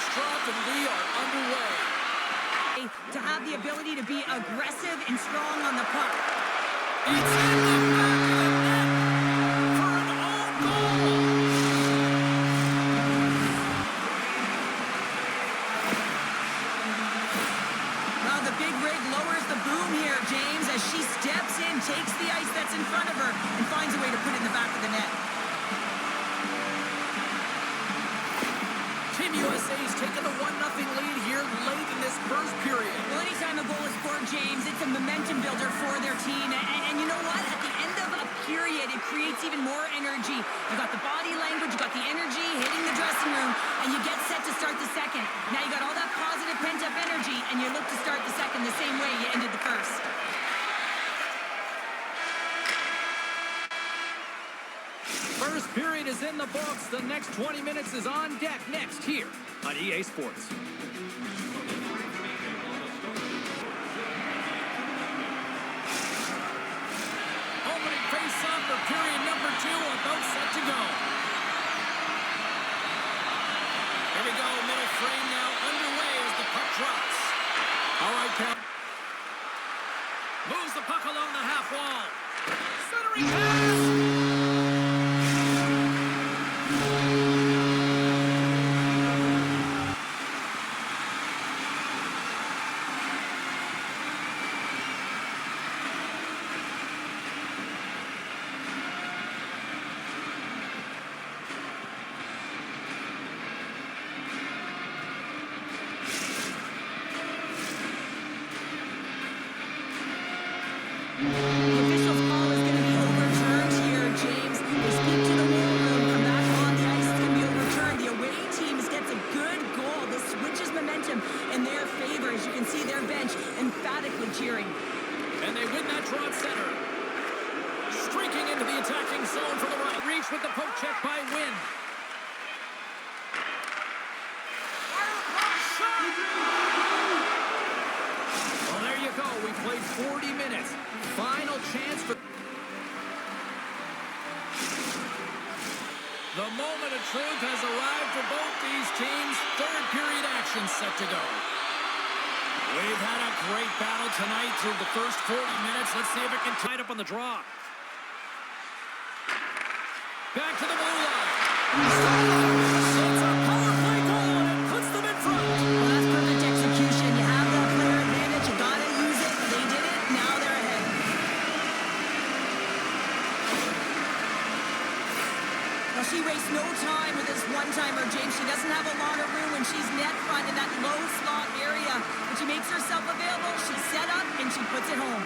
just dropped and we are underway. To have the ability to be aggressive and strong on the puck. It's in the back of the net for an own goal. Well, the big rig lowers the boom here, James, as she steps in, takes the ice that's in front of her, and finds a way to put it in the back of the net. Team USA's taken a 1-0 lead here late in this first period. Well, anytime a goal is scored, James, it's a momentum builder for their team. And you know what? At the end of a period, it creates even more energy. You got the body language, you got the energy hitting the dressing room, and you get set to start the second. Now you got all that positive pent-up energy, and you look to start the second the same way you ended the first. First period is in the books. The next 20 minutes is on deck next here on EA Sports. Opening face-off for period number 2, about set to go. Here we go, middle frame now underway as the puck drops. All right, Pat. Moves the puck along the half wall. Centering pass. The official's call is going to be overturned here, James. They speak to the war room. From back on the ice, it's going to be overturned. The away team gets a good goal. This switches momentum in their favor. As you can see, their bench emphatically cheering. And they win that draw at center. Streaking into the attacking zone for the right. Reach with the poke check by Wynn. Well, there you go. We played 40 minutes. Final chance for... The moment of truth has arrived for both these teams. Third period action set to go. We've had a great battle tonight through the first 40 minutes. Let's see if it can tie it up on the draw. Back to the blue line. It's a power play goal, and it puts them in front. Well, that's perfect execution. You have that player advantage. You got to use it. They did it. Now they're ahead. Well, she wastes no time with this one-timer, James. She doesn't have a lot of room when she's net front in that low slot area. But she makes herself available. She's set up, and she puts it home.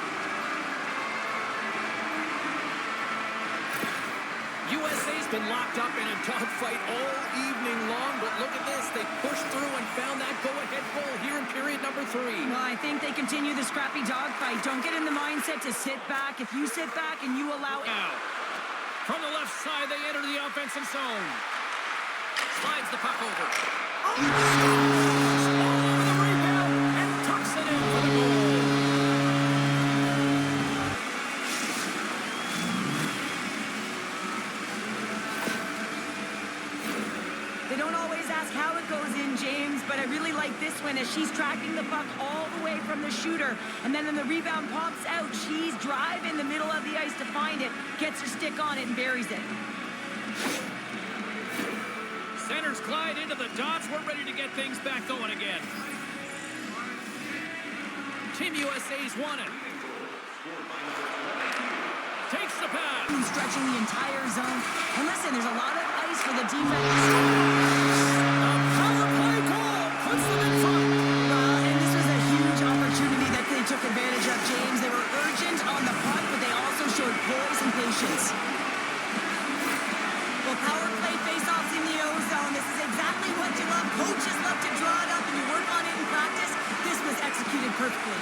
USA's been locked up in a dogfight all evening long, but look at this. They pushed through and found that go-ahead goal here in period number 3. Well, I think they continue the scrappy dogfight. Don't get in the mindset to sit back. If you sit back and you allow it... Now, from the left side, they enter the offensive zone. Slides the puck over. Oh, over the rebound and tucks it in for the goal. They don't always ask how it goes in, James, but I really like this one as she's tracking the puck all the way from the shooter. And then when the rebound pops out, she's driving the middle of the ice to find it, gets her stick on it, and buries it. Centers glide into the dots. We're ready to get things back going again. Team USA's won it. Takes the pass. Stretching the entire zone. And listen, there's a lot of ice for the defense. A power play goal puts them in front. Well, and this was a huge opportunity that they took advantage of, James. They were urgent on the puck, but they also showed poise and patience. Well, power play face-offs in the O-zone. This is exactly what you love. Coaches love to draw it up, and you work on it in practice. This was executed perfectly.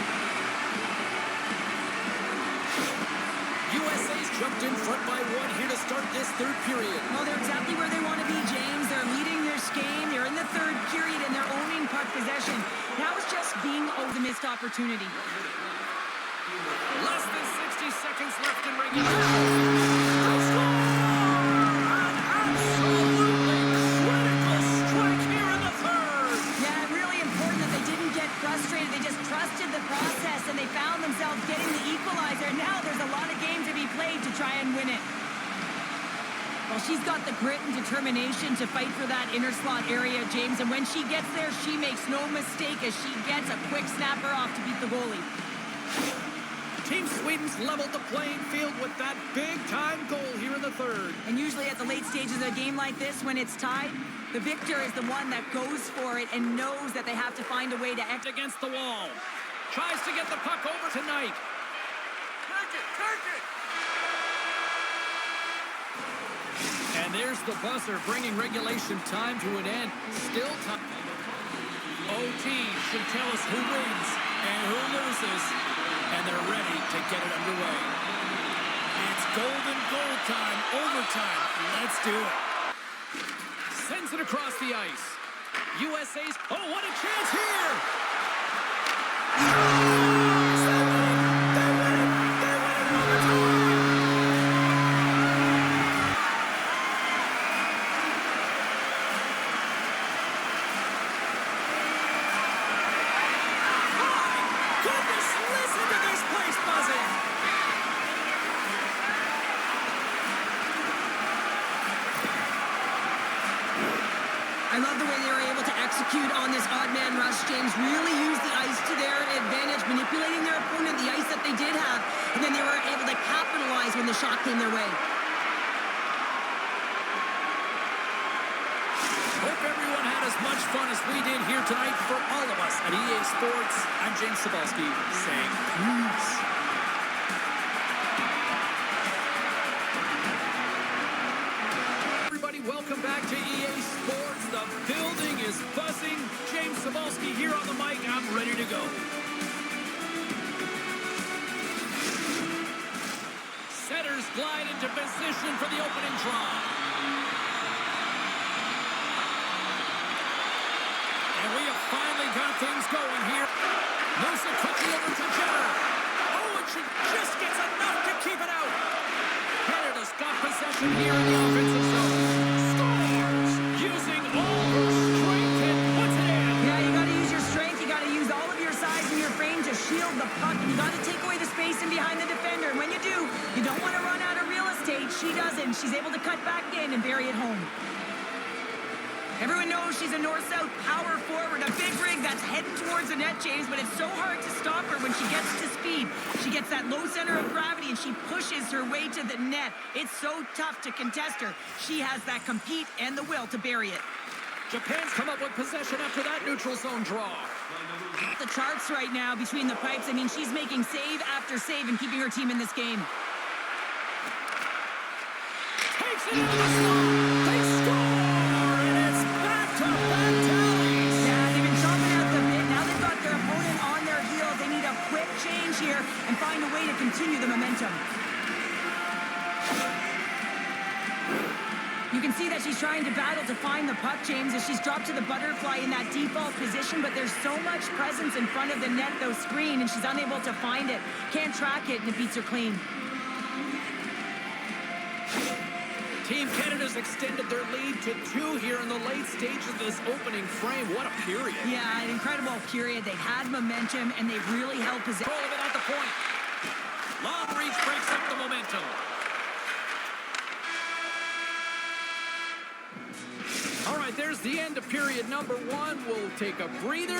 USA's jumped in front by 1 here to start this third period. Well, they're exactly where they want to be, James. They're leading their game. They're in the third period, and they're owning puck possession. Now it's just being over the missed opportunity. Less than 60 seconds left in regulation. They score! An absolutely critical strike here in the third. determination to fight for that inner slot area, James. And when she gets there, she makes no mistake as she gets a quick snapper off to beat the goalie. Team Sweden's leveled the playing field with that big-time goal here in the third. And usually at the late stages of a game like this, when it's tied, the victor is the one that goes for it and knows that they have to find a way to act against the wall. Tries to get the puck over tonight. Take it! And there's the buzzer, bringing regulation time to an end. Still time. OT should tell us who wins and who loses. And they're ready to get it underway. It's golden goal time, overtime. Let's do it. Sends it across the ice. USA's, oh, what a chance here! I love the way they were able to execute on this odd man rush, James. Really use the ice to their advantage, manipulating their opponent, the ice that they did have, and then they were able to capitalize when the shot came their way. Hope everyone had as much fun as we did here tonight. For all of us at EA Sports, I'm James Cebulski saying peace. Welcome back to EA Sports. The building is buzzing. James Cebulski here on the mic. I'm ready to go. Setters glide into position for the opening draw. And we have finally got things going here. Moves it quickly over to Jenner. Oh, and she just gets enough to keep it out. Canada's got possession here in the offensive zone. Using all her strength and puts it in. Yeah, you got to use your strength. You got to use all of your size and your frame to shield the puck. And you got to take away the space in behind the defender. And when you do, you don't want to run out of real estate. She doesn't. She's able to cut back in and bury it home. Everyone knows she's a north-south power forward, a big rig that's heading towards the net, James, but it's so hard to stop her when she gets to speed. She gets that low center of gravity, and she pushes her way to the net. It's so tough to contest her. She has that compete and the will to bury it. Japan's come up with possession after that neutral zone draw. The charts right now between the pipes. I mean, she's making save after save and keeping her team in this game. Takes it into the slot. They score! And it's back-to-back tallies. Yeah, they've been chomping at the bit. Now they've got their opponent on their heels. They need a quick change here and find a way to continue the momentum. You can see that she's trying to battle to find the puck, James, as she's dropped to the butterfly in that default position, but there's so much presence in front of the net, though, screen, and she's unable to find it. Can't track it, and it beats her clean. Team Canada's extended their lead to 2 here in the late stages of this opening frame. What a period. Yeah, an incredible period. They've had momentum, and they've really held possession. Control of it at the point. Long reach breaks up the momentum. All right, there's the end of period number 1. We'll take a breather.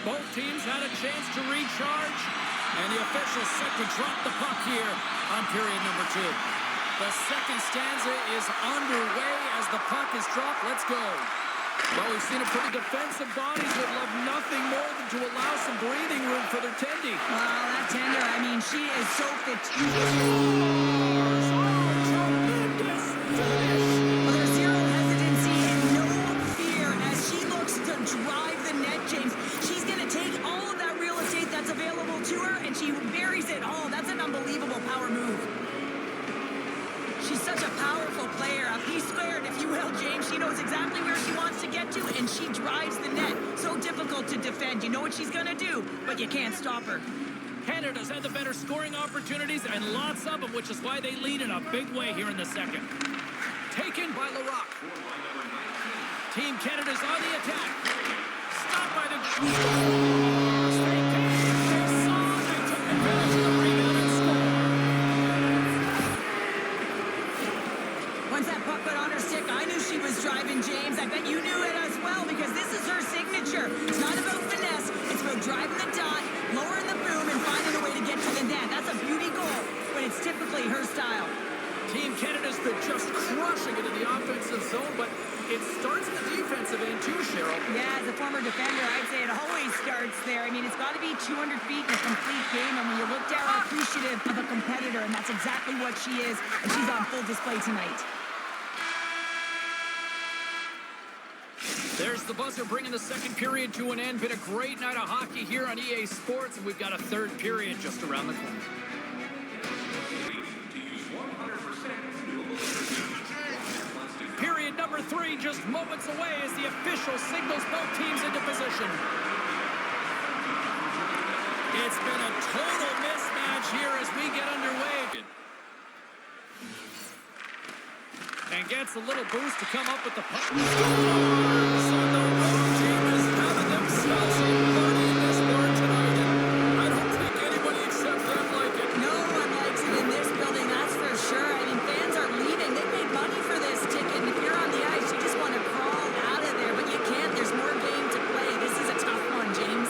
Both teams had a chance to recharge, and the officials set to drop the puck here on period number 2. The second stanza is underway as the puck is dropped. Let's go. Well, we've seen a pretty defensive bodies would love nothing more than to allow some breathing room for their tendy. Wow, that tender, I mean, she is so fatigued. Tremendous finish. Well, there's zero hesitancy and no fear as she looks to drive the net, James. She's going to take all of that real estate that's available to her, and she buries it all. That's an unbelievable power move. She's such a powerful player, a P-squared, if you will, James. She knows exactly where she wants to get to, and she drives the net. So difficult to defend. You know what she's going to do, but you can't stop her. Canada's had the better scoring opportunities, and lots of them, which is why they lead in a big way here in the second. Taken by Larocque. Team Canada's on the attack. Stopped by the... Scores! They came, they saw, they took advantage of the rebound and scored. that puck got on her stick, I knew she was driving, James. I bet you knew it as well, because this is her signature. It's not about finesse. It's about driving the dot, lowering the boom, and finding a way to get to the net. That's a beauty goal, but it's typically her style. Team Canada's been just crushing it in the offensive zone, but it starts in the defensive end too, Cheryl. Yeah, as a former defender, I'd say it always starts there. I mean, it's got to be 200 feet in a complete game, and when you look down, appreciative of a competitor, and that's exactly what she is, and she's on full display tonight. There's the buzzer bringing the second period to an end. Been a great night of hockey here on EA Sports, and we've got a third period just around the corner. Period number 3 just moments away as the official signals both teams into position. It's been a total mismatch here as we get underway. And gets a little boost to come up with the puck. So the road team is having themselves a party in this bar tonight. And I don't think anybody except them like it. No one likes it in this building, that's for sure. I mean, fans are leaving. They paid money for this ticket. And if you're on the ice, you just want to crawl out of there. But you can't. There's more game to play. This is a tough one, James.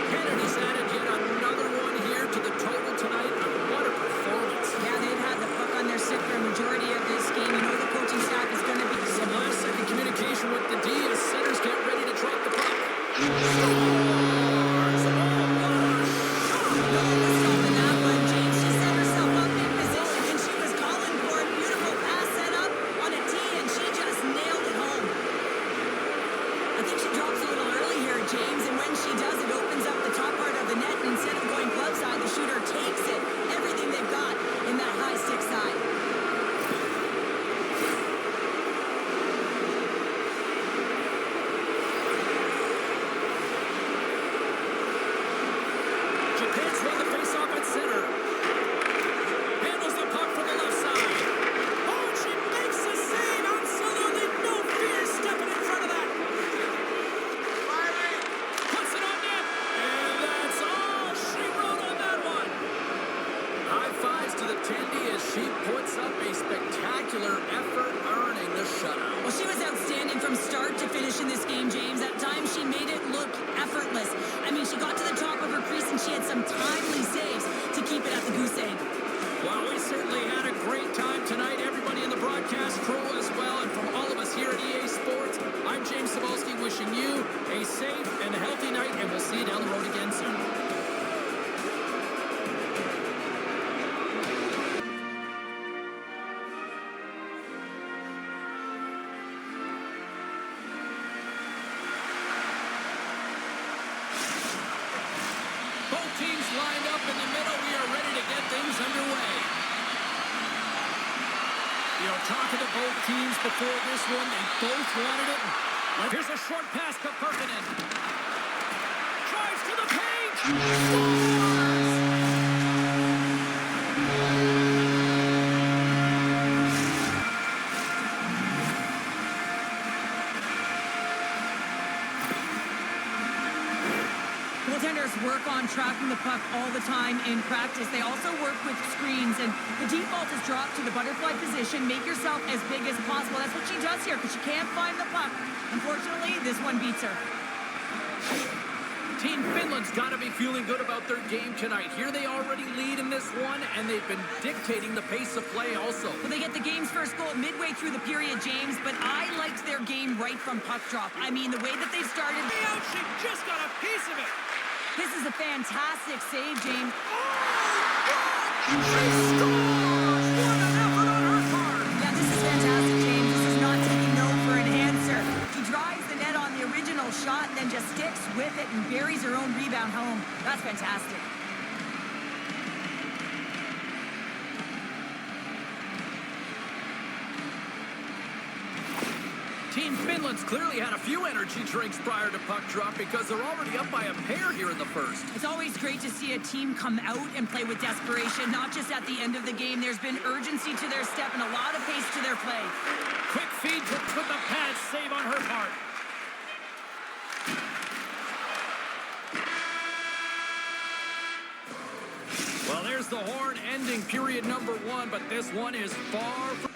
Canada's added yet another one here to the total tonight. What a performance. Yeah, they've had the puck on their stick for a majority of this game. You know the coaching staff is going to be... Some last-second communication with the D as centers get ready to drop the puck. Lined up in the middle, we are ready to get things underway. You know, talking to both teams before this one, they both wanted it. Here's a short pass to Perkinen. Drives to the paint. Scores! Goaltenders work on tracking the puck all the time in practice. They also work with screens, and the default is drop to the butterfly position. Make yourself as big as possible. That's what she does here because she can't find the puck. Unfortunately, this one beats her. Team Finland's got to be feeling good about their game tonight. Here they already lead in this one, and they've been dictating the pace of play also. Well, they get the game's first goal midway through the period, James, but I liked their game right from puck drop. I mean, the way that they started... She just got a piece of it. This is a fantastic save, James. She scores! What an effort on her part! Yeah, this is fantastic, James. This is not taking no for an answer. She drives the net on the original shot and then just sticks with it and buries her own rebound home. That's fantastic. Team Finland's clearly had a few energy drinks prior to puck drop because they're already up by a pair here in the first. It's always great to see a team come out and play with desperation, not just at the end of the game. There's been urgency to their step and a lot of pace to their play. Quick feed to put the pad save on her part. Well, there's the horn ending period number 1, but this one is far from...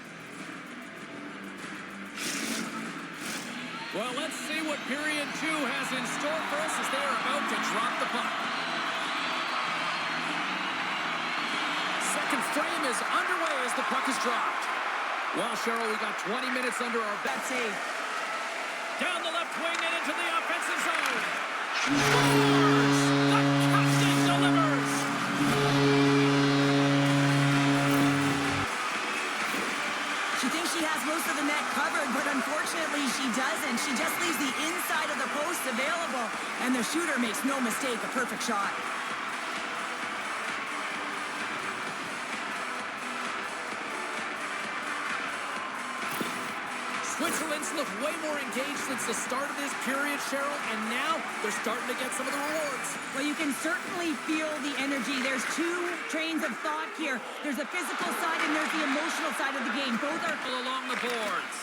Well, let's see what period 2 has in store for us as they are about to drop the puck. Second frame is underway as the puck is dropped. Well, Cheryl, we got 20 minutes under our bat save. Down the left wing and into the offensive zone. Scores! The captain delivers! She thinks she has most of the net covered, but unfortunately she doesn't. She just leaves the inside of the post available, and the shooter makes no mistake, a perfect shot. Switzerland's looked way more engaged since the start of this period, Cheryl, and now they're starting to get some of the rewards. Well, you can certainly feel the energy. There's two trains of thought here. There's the physical side and there's the emotional side of the game. Both are along the boards.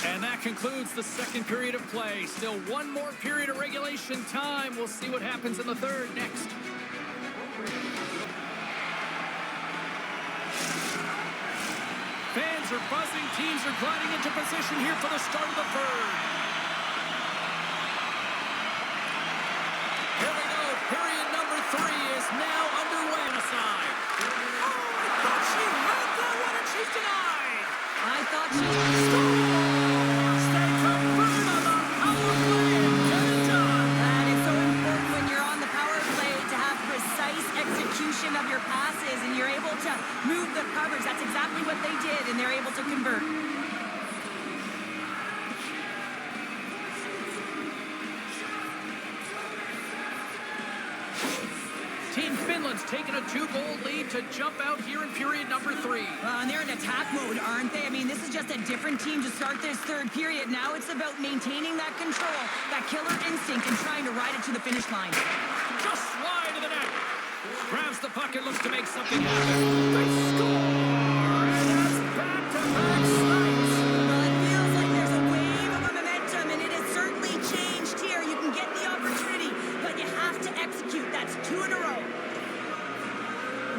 And that concludes the second period of play. Still one more period of regulation time. We'll see what happens in the third next. Fans are buzzing. Teams are gliding into position here for the start of the third. Here we go. Period number 3 is now underway on the side. Oh, I thought she had that one and she's denied. I thought she scores. They convert on the power play and get it done. And it's so important when you're on the power play to have precise execution of your passes and you're able to move the coverage. That's exactly what they did, and they're able to convert. Team Finland's taken a 2-goal lead to jump out here in period number 3. And they're in attack mode, aren't they? I mean, this is just a different team to start this third period. Now it's about maintaining that control, that killer instinct, and trying to ride it to the finish line. Just wide of the net. Grabs the puck and looks to make something happen. They score! And that's back-to-back snipes. Well, it feels like there's a wave of momentum, and it has certainly changed here. You can get the opportunity, but you have to execute. That's 2 in a row.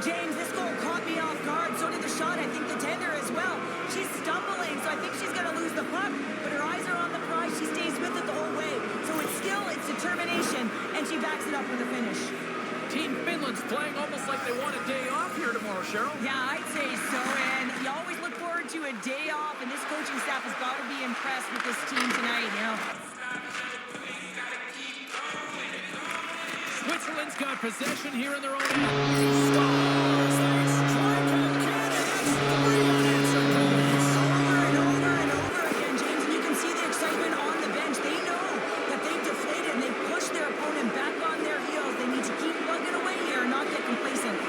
James, this goal caught me off guard. So did the shot. I think the tender as well. She's stumbling, so I think she's going to lose the puck, but her eyes are on the prize. She stays with it the whole way. So it's skill, it's determination, and she backs it up with a finish. Team Finland's playing almost like they want a day off here tomorrow, Cheryl. Yeah, I'd say so, and you always look forward to a day off, and this coaching staff has got to be impressed with this team tonight, you know. Switzerland's got possession here in their own end. Scores! They strike out Canada. That's 3 unanswered goals. Over and over and over again, James, and you can see the excitement on the bench. They know that they've deflated, and they've pushed their opponent back on their heels. They need to keep plugging away here and not get complacent.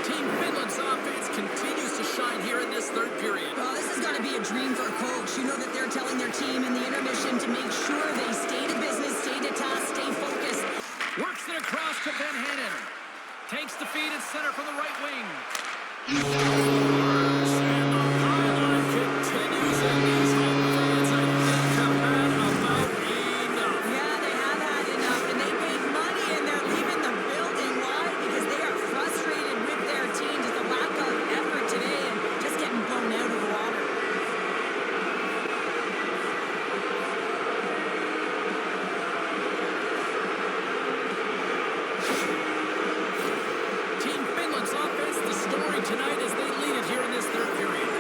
Team Finland's offense continues to shine here in this third period. Well, this has got to be a dream for a coach. You know that they're telling their team in the intermission to make sure they stay to business, stay to task, stay focused. Works it across to Van Hennen. Takes the feed at center from the right wing. Scores! And the highlight continues, and these home fans, I think, have had about enough. Yeah, they have had enough, and they paid money, and they're leaving the building. Why? Because they are frustrated with their team. Just a lack of effort today and just getting blown out of the water. Team Finland's offense, the story tonight as they lead it here in this third period.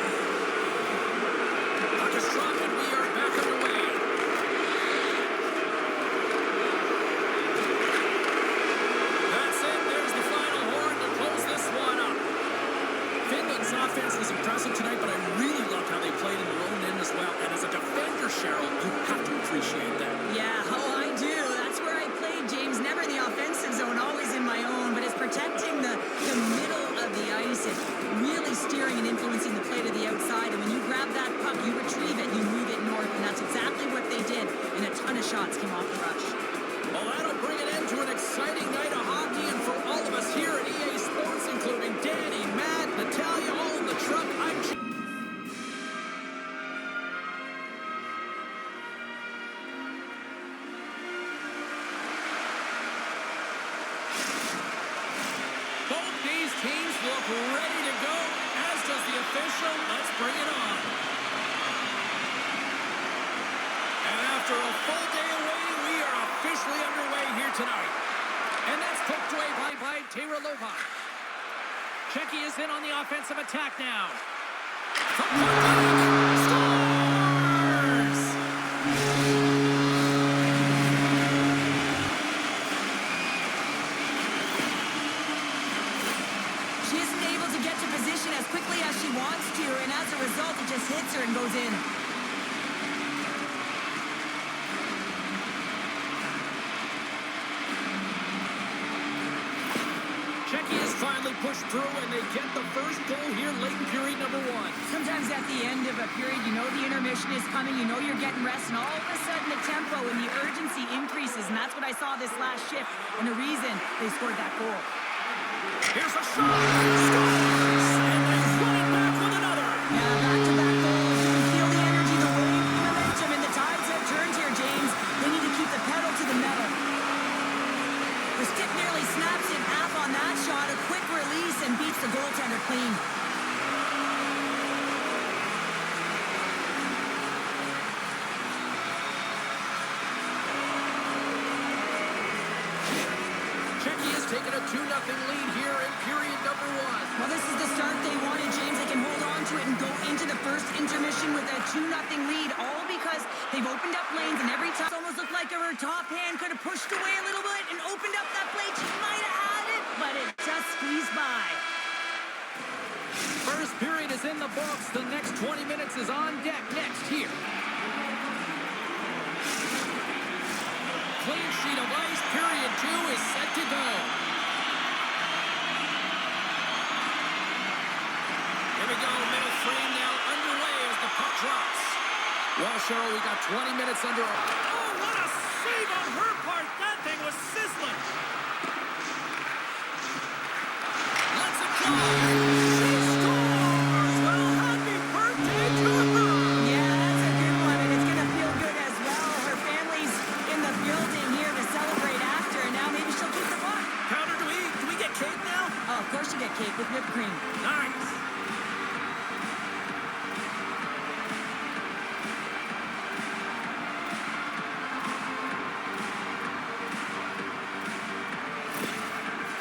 Puck is dropped, and we are back underway. That's it. There's the final horn to close this one up. Finland's offense is impressive tonight, but I really loved how they played in their own end as well. And as a defender, Cheryl, you have to appreciate that. Yeah, oh, I do. That's where I played, James. Never in the offensive zone, always in my own. But it's protecting the middle of the ice and really steering and influencing the play to the outside. And when you grab that puck, you retrieve it, you move it north. And that's exactly what they did. And a ton of shots came off the rush. Well, that'll bring it into an exciting night of hockey. And for all of us here at EA Sports, including Danny, Matt, the official. Let's bring it on. And after a full day of waiting, we are officially underway here tonight. And that's poked away by Taylor. Czechia is in on the offensive attack now. From scores! She isn't able to get to position as quickly as she wants to, and as a result, it just hits her and goes in. Czechia is finally pushed through, and they get the first goal here late in period number 1. Sometimes at the end of a period, you know the intermission is coming, you know you're getting rest, and all of a sudden the tempo and the urgency increases, and that's what I saw this last shift, and the reason they scored that goal. Here's a shot! Scores! And they run it back with another! Yeah, back-to-back goals. You can feel the energy, the wave, the momentum, and the tides have turned here, James. They need to keep the pedal to the metal. The stick nearly snaps in half on that shot. A quick release and beats the goaltender clean. Czechia's taken a 2-0 lead here in period number 1. Well, this is the start they wanted, James. They can hold on to it and go into the first intermission with a 2-0 lead, all because they've opened up lanes, and every time it almost looked like her top hand could have pushed away a little bit and opened up that plate. She might have had it, but it just squeezed by. First period is in the books. The next 20 minutes is on deck next here. Clean sheet of ice. Period 2 is set to go. Here we go. Middle frame now underway as the puck drops. Well, Cheryl, we got 20 minutes under. Oh, what a save on her part. That thing was sizzling. Let's it go. She scores. Well, happy birthday to her. Yeah, that's a good one, and it's going to feel good as well. Her family's in the building here to celebrate after, and now maybe she'll keep the puck. Counter, do we get cake now? Oh, of course you get cake with whipped cream. Nice.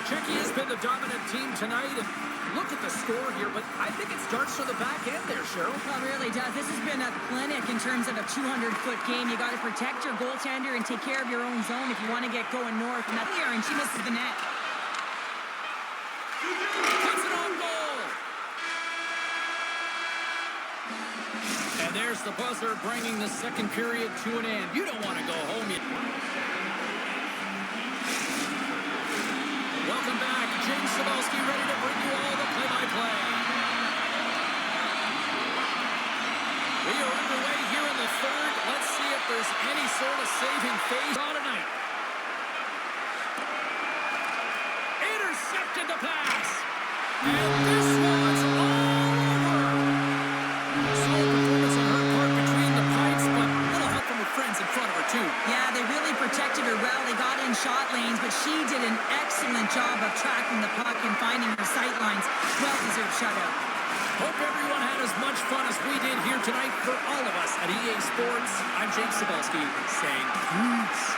Czechia's been the dominant team tonight, and look at the score here, but I think it starts from the back end there, Cheryl. Well, it really does. This has been a clinic in terms of a 200-foot game. You got to protect your goaltender and take care of your own zone if you want to get going north. And that's here, and she misses the net. Puts it on goal. And there's the buzzer, bringing the second period to an end. You don't want to go home yet. Welcome back. James Cybulski ready to bring you all the play-by-play. We are underway here in the third. Let's see if there's any sort of saving phase on tonight. Intercepted the pass. And this one's all over. Solid performance on her part between the pipes, but a little help from her friends in front of her, too. Yeah, they really protected her well. They got in shot lanes, but she did an excellent job of tracking the puck and finding her sight lines. Well-deserved shutout. Hope everyone had as much fun as we did here tonight. For all of us at EA Sports, I'm James Cybulski saying peace.